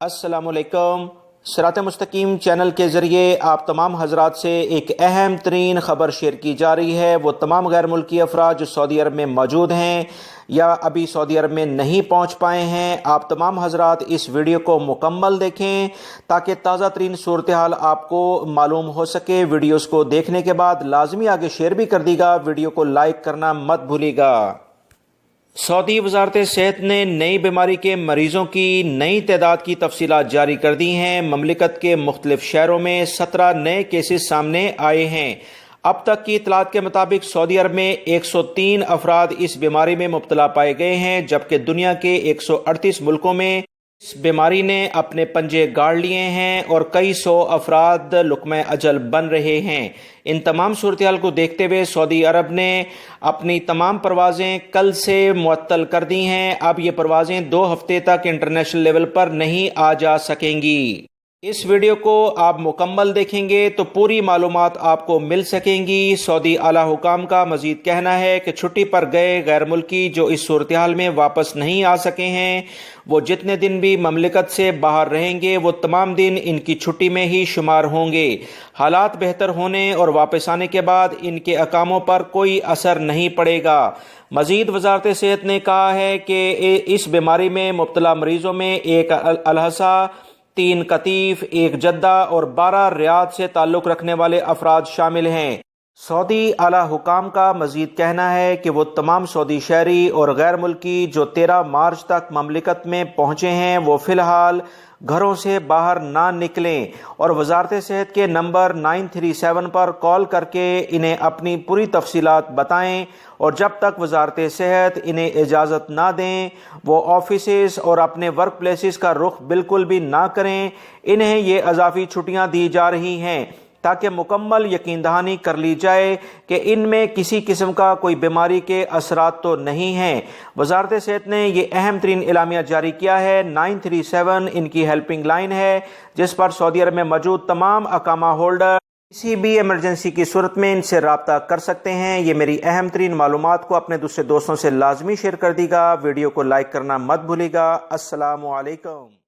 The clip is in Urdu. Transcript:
السلام علیکم۔ صراط مستقیم چینل کے ذریعے آپ تمام حضرات سے ایک اہم ترین خبر شیئر کی جا رہی ہے۔ وہ تمام غیر ملکی افراد جو سعودی عرب میں موجود ہیں یا ابھی سعودی عرب میں نہیں پہنچ پائے ہیں، آپ تمام حضرات اس ویڈیو کو مکمل دیکھیں تاکہ تازہ ترین صورتحال آپ کو معلوم ہو سکے۔ ویڈیوز کو دیکھنے کے بعد لازمی آگے شیئر بھی کر دی گا، ویڈیو کو لائک کرنا مت بھولی گا۔ سعودی وزارت صحت نے نئی بیماری کے مریضوں کی نئی تعداد کی تفصیلات جاری کر دی ہیں۔ مملکت کے مختلف شہروں میں 17 نئے کیسز سامنے آئے ہیں۔ اب تک کی اطلاعات کے مطابق سعودی عرب میں 103 افراد اس بیماری میں مبتلا پائے گئے ہیں، جبکہ دنیا کے 138 ملکوں میں اس بیماری نے اپنے پنجے گاڑ لیے ہیں اور کئی سو افراد لقمہ اجل بن رہے ہیں۔ ان تمام صورتحال کو دیکھتے ہوئے سعودی عرب نے اپنی تمام پروازیں کل سے معطل کر دی ہیں۔ اب یہ پروازیں 2 ہفتے تک انٹرنیشنل لیول پر نہیں آ جا سکیں گی۔ اس ویڈیو کو آپ مکمل دیکھیں گے تو پوری معلومات آپ کو مل سکیں گی۔ سعودی اعلیٰ حکام کا مزید کہنا ہے کہ چھٹی پر گئے غیر ملکی جو اس صورتحال میں واپس نہیں آ سکے ہیں، وہ جتنے دن بھی مملکت سے باہر رہیں گے وہ تمام دن ان کی چھٹی میں ہی شمار ہوں گے۔ حالات بہتر ہونے اور واپس آنے کے بعد ان کے اقاموں پر کوئی اثر نہیں پڑے گا۔ مزید وزارت صحت نے کہا ہے کہ اس بیماری میں مبتلا مریضوں میں 1 الحصہ، 3 قطیف، 1 جدہ اور 12 ریاض سے تعلق رکھنے والے افراد شامل ہیں۔ سعودی اعلیٰ حکام کا مزید کہنا ہے کہ وہ تمام سعودی شہری اور غیر ملکی جو 13 مارچ تک مملکت میں پہنچے ہیں وہ فی الحال گھروں سے باہر نہ نکلیں اور وزارت صحت کے نمبر 937 پر کال کر کے انہیں اپنی پوری تفصیلات بتائیں، اور جب تک وزارت صحت انہیں اجازت نہ دیں وہ آفیسز اور اپنے ورک پلیسز کا رخ بالکل بھی نہ کریں۔ انہیں یہ اضافی چھٹیاں دی جا رہی ہیں تاکہ مکمل یقین دہانی کر لی جائے کہ ان میں کسی قسم کا کوئی بیماری کے اثرات تو نہیں ہیں۔ وزارت صحت نے یہ اہم ترین اعلامیہ جاری کیا ہے۔ 937 ان کی ہیلپنگ لائن ہے جس پر سعودی عرب میں موجود تمام اقامہ ہولڈر کسی بھی ایمرجنسی کی صورت میں ان سے رابطہ کر سکتے ہیں۔ یہ میری اہم ترین معلومات کو اپنے دوسرے دوستوں سے لازمی شیئر کر دی گا۔ ویڈیو کو لائک کرنا مت بھولی گا۔ السلام علیکم۔